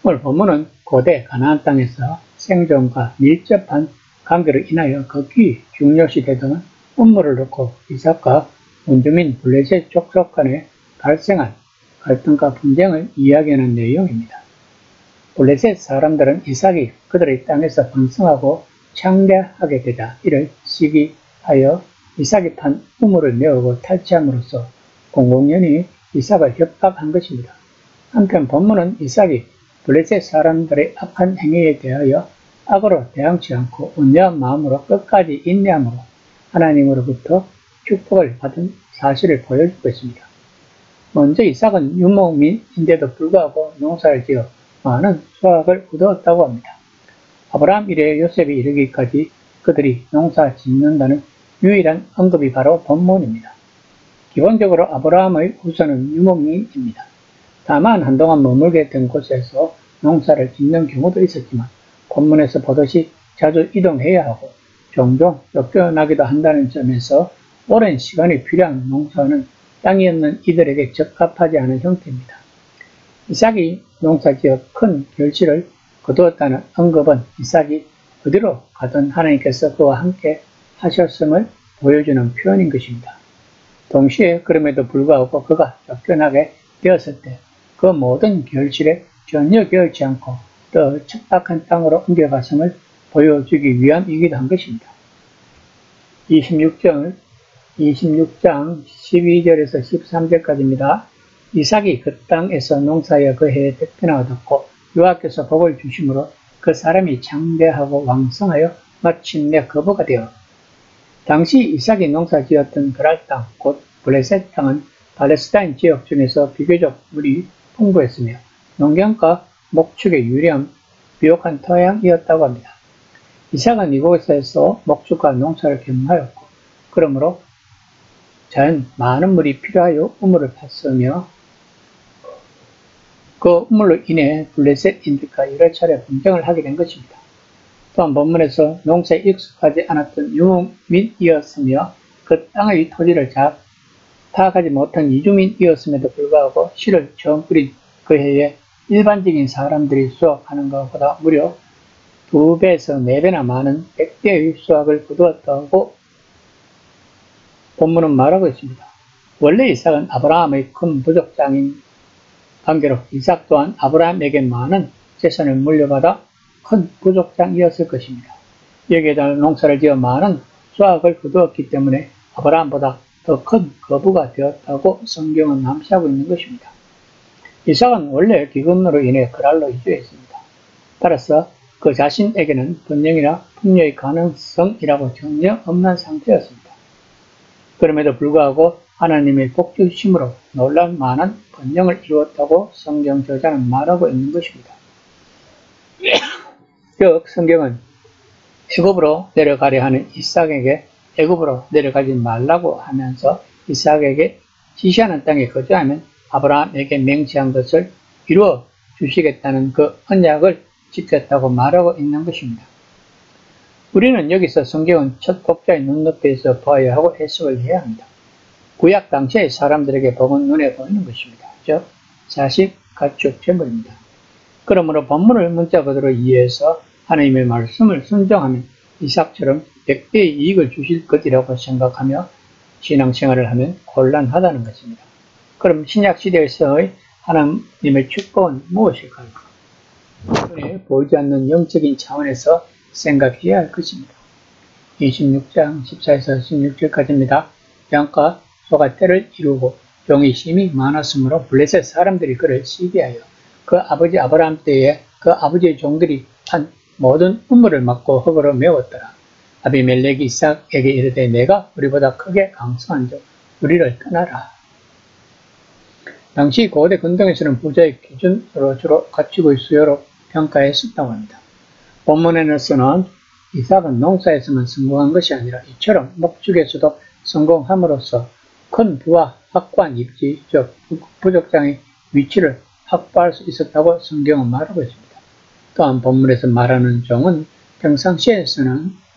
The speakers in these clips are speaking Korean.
오늘 본문은 고대 가나안 땅에서 생존과 밀접한 관계로 인하여 극히 중요시되던 음모를 놓고 이삭과 원주민 블레셋 족속 간에 발생한 갈등과 분쟁을 이야기하는 내용입니다. 블레셋 사람들은 이삭이 그들의 땅에서 번성하고 창대하게 되자 이를 시기하여 이삭이 판 우물을 메우고 탈취함으로써 공공연히 이삭을 협박한 것입니다. 한편 본문은 이삭이 블레셋 사람들의 악한 행위에 대하여 악으로 대항치 않고 온유한 마음으로 끝까지 인내함으로 하나님으로부터 축복을 받은 사실을 보여주고 있습니다. 먼저 이삭은 유목민인데도 불구하고 농사를 지어 많은 수확을 거두었다고 합니다. 아브라함 이래 요셉이 이르기까지 그들이 농사 짓는다는 유일한 언급이 바로 본문입니다. 기본적으로 아브라함의 후손은 유목민입니다. 다만 한동안 머물게 된 곳에서 농사를 짓는 경우도 있었지만 본문에서 보듯이 자주 이동해야 하고 종종 쫓겨나기도 한다는 점에서 오랜 시간이 필요한 농사는 땅이 없는 이들에게 적합하지 않은 형태입니다. 이삭이 농사지어 큰 결실을 거두었다는 언급은 이삭이 어디로 가든 하나님께서 그와 함께 하셨음을 보여주는 표현인 것입니다. 동시에 그럼에도 불구하고 그가 쫓겨나게 되었을 때 그 모든 결실에 전혀 겨울지 않고 더 척박한 땅으로 옮겨갔음을 보여주기 위함이기도 한 것입니다. 26장 12절에서 13절까지입니다. 이삭이 그 땅에서 농사하여 그 해에 백배나 얻었고 여호와께서 복을 주심으로 그 사람이 장대하고 왕성하여 마침내 거부가 되어 당시 이삭이 농사지었던 그랄 땅 곧 블레셋 땅은 팔레스타인 지역 중에서 비교적 물이 풍부했으며 농경과 목축에 유리한 비옥한 토양이었다고 합니다. 이삭은 이곳에서 목축과 농사를 겸하였고 그러므로 자연 많은 물이 필요하여 우물을 팠으며 그 우물로 인해 블레셋인들과 여러 차례 분쟁을 하게 된 것입니다. 또한 본문에서 농사에 익숙하지 않았던 유목민이었으며 그 땅의 토지를 잘 파악하지 못한 이주민이었음에도 불구하고 씨를 처음 뿌린 그 해에 일반적인 사람들이 수확하는 것보다 무려 2배에서 4배나 많은 100배의 수확을 거두었다고 본문은 말하고 있습니다. 원래 이삭은 아브라함의 큰 부족장인 관계로 이삭 또한 아브라함에게 많은 재산을 물려받아 큰 부족장이었을 것입니다. 여기에 따라 농사를 지어 많은 수확을 거두었기 때문에 아브라함보다 더 큰 거부가 되었다고 성경은 암시하고 있는 것입니다. 이삭은 원래 기근으로 인해 그랄로 이주했습니다. 따라서 그 자신에게는 번영이나 풍요의 가능성이라고 전혀 없는 상태였습니다. 그럼에도 불구하고 하나님의 복주심으로 놀랄 만한 번영을 이루었다고 성경 저자는 말하고 있는 것입니다. 즉 성경은 애굽으로 내려가려 하는 이삭에게 애굽으로 내려가지 말라고 하면서 이삭에게 지시하는 땅에 거주하면 아브라함에게 맹세한 것을 이루어 주시겠다는 그 언약을 지켰다고 말하고 있는 것입니다. 우리는 여기서 성경은 첫 독자의 눈높이에서 보아야 하고 해석을 해야 합니다. 구약 당시의 사람들에게 복은 눈에 보이는 것입니다. 즉 자식, 가축, 재물입니다. 그러므로 본문을 문자 그대로 이해해서 하나님의 말씀을 순종하면 이삭처럼 100배의 이익을 주실 것이라고 생각하며 신앙생활을 하면 곤란하다는 것입니다. 그럼 신약시대에서의 하나님의 축복은 무엇일까요? 눈에 보이지 않는 영적인 차원에서 생각해야 할 것입니다. 26장 14에서 16절까지입니다. 양과 소가 때를 이루고 종이 심이 많았으므로 블레셋 사람들이 그를 시기하여 그 아버지 아브라함 때에 그 아버지의 종들이 판 모든 우물을 막고 흙으로 메웠더라. 아비멜렉이 이삭에게 이르되 내가 우리보다 크게 강성한즉 우리를 떠나라. 당시 고대 근동에서는 부자의 기준으로 주로 가축의 수요로 평가했었다고 합니다. 본문에서는 이삭은 농사에서만 성공한 것이 아니라 이처럼 목축에서도 성공함으로써 큰 부와 확고한 입지, 즉 부족장의 위치를 확보할 수 있었다고 성경은 말하고 있습니다. 또한 본문에서 말하는 종은 평상시에서는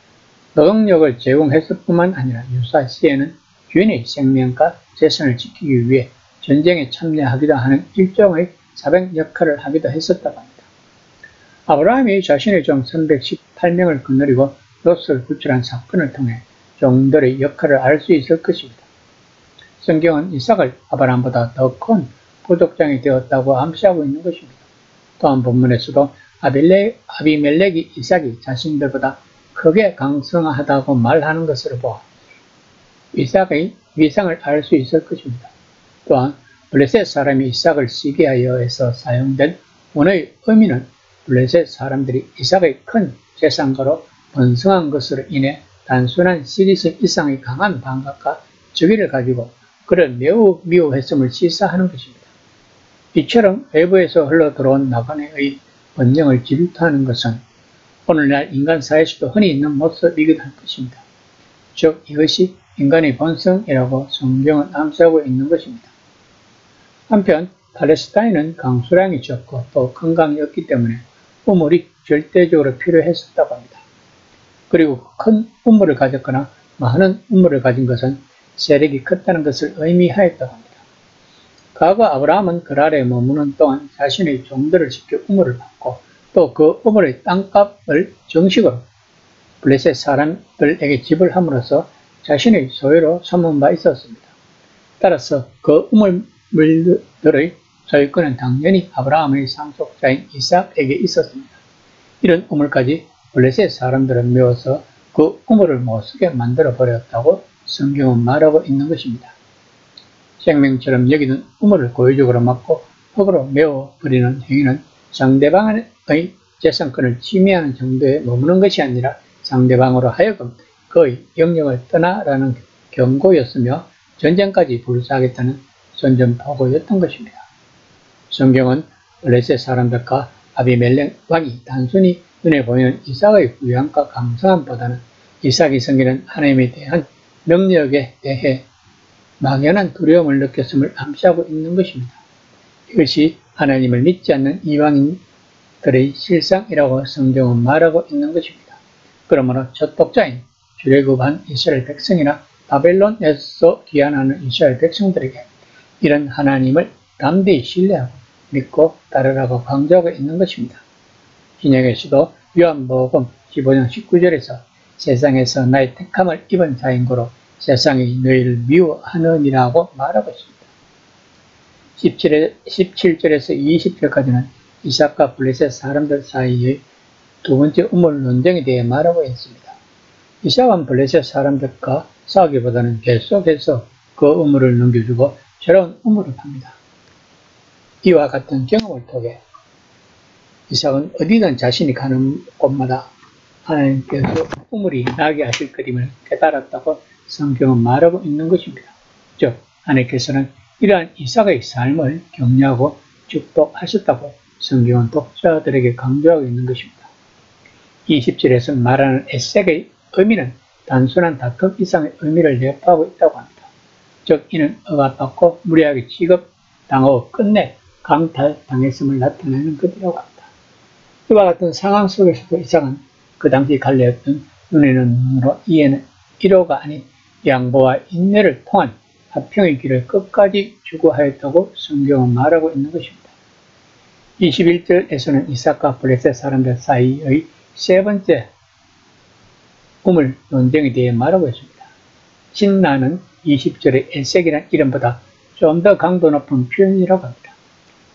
노동력을 제공했을 뿐만 아니라 유사시에는 주인의 생명과 재산을 지키기 위해 전쟁에 참여하기도 하는 일종의 사병 역할을 하기도 했었다고 합니다. 아브라함이 자신의 종 318명을 거느리고 롯을 구출한 사건을 통해 종들의 역할을 알 수 있을 것입니다. 성경은 이삭을 아브라함보다 더 큰 부족장이 되었다고 암시하고 있는 것입니다. 또한 본문에서도 아비멜렉이 이삭이 자신들보다 크게 강성하다고 말하는 것을 보아 이삭의 위상을 알 수 있을 것입니다. 또한 블레셋 사람이 이삭을 시기하여에서 사용된 원어의 의미는 블레셋 사람들이 이삭의 큰 재산가로 번성한 것으로 인해 단순한 시리즘 이상의 강한 반갑과 적의를 가지고 그를 매우 미워했음을 시사하는 것입니다. 이처럼 외부에서 흘러들어온 나그네의 번영을 질투하는 것은 오늘날 인간 사회에서도 흔히 있는 모습이기도 할 것입니다. 즉 이것이 인간의 본성이라고 성경은 암시하고 있는 것입니다. 한편 팔레스타인은 강수량이 적고 또 건강이 없기 때문에 우물이 절대적으로 필요했었다고 합니다. 그리고 큰 우물을 가졌거나 많은 우물을 가진 것은 세력이 컸다는 것을 의미하였다고 합니다. 과거 아브라함은 그 아래에 머무는 동안 자신의 종들을 지켜 우물을 받고 또 그 우물의 땅값을 정식으로 블레셋 사람들에게 지불함으로써 자신의 소유로 삼은 바 있었습니다. 따라서 그 우물들의 소유권은 당연히 아브라함의 상속자인 이삭에게 있었습니다. 이런 우물까지 블레셋 사람들은 메워서 그 우물을 못쓰게 만들어 버렸다고 성경은 말하고 있는 것입니다. 생명처럼 여기는 우물을 고의적으로 막고 흙으로 메워버리는 행위는 상대방의 재산권을 침해하는 정도에 머무는 것이 아니라 상대방으로 하여금 그의 영역을 떠나라는 경고였으며 전쟁까지 불사하겠다는 선전포고였던 것입니다. 성경은 블레셋 사람들과 아비멜렉 왕이 단순히 눈에 보이는 이삭의 부유함과 강성함보다는 이삭이 섬기는 하나님에 대한 능력에 대해 막연한 두려움을 느꼈음을 암시하고 있는 것입니다. 이것이 하나님을 믿지 않는 이방인들의 실상이라고 성경은 말하고 있는 것입니다. 그러므로 첫 독자인 출애굽한 이스라엘 백성이나 바벨론에서 귀환하는 이스라엘 백성들에게 이런 하나님을 담대히 신뢰하고 믿고 따르라고 강조하고 있는 것입니다. 신약에서도 요한복음 15장 19절에서 세상에서 나의 택함을 입은 자인 고로 세상이 너희를 미워하느니라고 말하고 있습니다. 17절에서 20절까지는 이삭과 블레셋 사람들 사이의 두 번째 우물 논쟁에 대해 말하고 있습니다. 이삭은 블레셋 사람들과 싸우기보다는 계속해서 그 우물을 넘겨주고 새로운 우물을 팝니다. 이와 같은 경험을 통해 이삭은 어디든 자신이 가는 곳마다 하나님께서 우물이 나게 하실 것임을 깨달았다고 성경은 말하고 있는 것입니다. 즉 하나님께서는 이러한 이삭의 삶을 격려하고 축복하셨다고 성경은 독자들에게 강조하고 있는 것입니다. 20절에서 말하는 에색의 의미는 단순한 다툼 이상의 의미를 내포하고 있다고 합니다. 즉 이는 억압받고 무리하게 취급당하고 끝내 강탈당했음을 나타내는 것이라고 합니다. 이와 같은 상황 속에서도 이삭은 그 당시 갈래였던 눈에는 눈으로 이에는 이로가 아닌 양보와 인내를 통한 화평의 길을 끝까지 추구하였다고 성경은 말하고 있는 것입니다. 21절에서는 이삭과 블레셋 사람들 사이의 세 번째 우물 논쟁에 대해 말하고 있습니다. 신라는 20절의 에색이라는 이름보다 좀 더 강도 높은 표현이라고 합니다.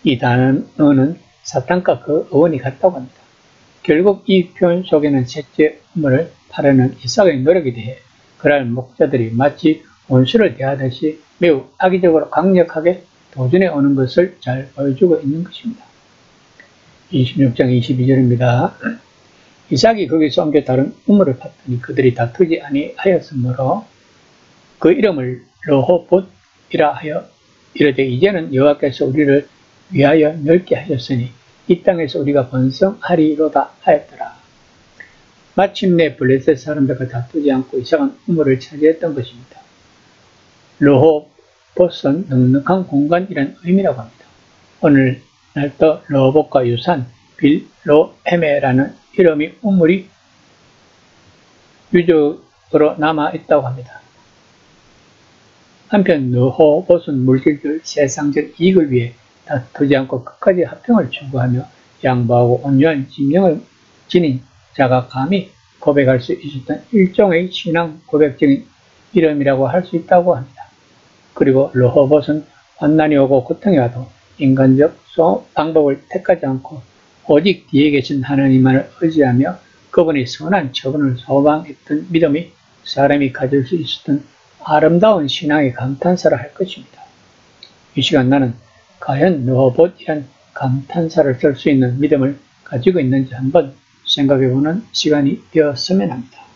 이 단어는 사탄과 그 어원이 같다고 합니다. 결국 이 표현 속에는 셋째 우물을 파려는 이삭의 노력에 대해 그럴 목자들이 마치 원수를 대하듯이 매우 악의적으로 강력하게 도전해 오는 것을 잘 보여주고 있는 것입니다. 26장 22절입니다. 이삭이 거기서 옮겨 다른 우물을 팠더니 그들이 다투지 아니하였으므로 그 이름을 르호봇이라 하여 이르되 이제는 여호와께서 우리를 위하여 넓게 하셨으니 이 땅에서 우리가 번성하리로다 하였더라. 마침내 블레셋 사람들과 다투지 않고 이삭은 우물을 차지했던 것입니다. 르호봇은 넉넉한 공간이라는 의미라고 합니다. 오늘날도 르호봇과 유사한 빌로에메라는 이름이 우물이 유적으로 남아있다고 합니다. 한편 르호봇은 물질적 세상적 이익을 위해 다투지 않고 끝까지 화평을 추구하며 양보하고 온유한 심령을 지닌 자가 감히 고백할 수 있었던 일종의 신앙 고백적인 이름이라고 할 수 있다고 합니다. 그리고 르호봇은 환난이 오고 고통이 와도 인간적 방법을 택하지 않고 오직 뒤에 계신 하나님만을 의지하며 그분이 선한 처분을 소망했던 믿음이 사람이 가질 수 있었던 아름다운 신앙의 감탄사를 할 것입니다. 이 시간 나는 과연 르호봇이란 감탄사를 쓸 수 있는 믿음을 가지고 있는지 한번 생각해보는 시간이 되었으면 합니다.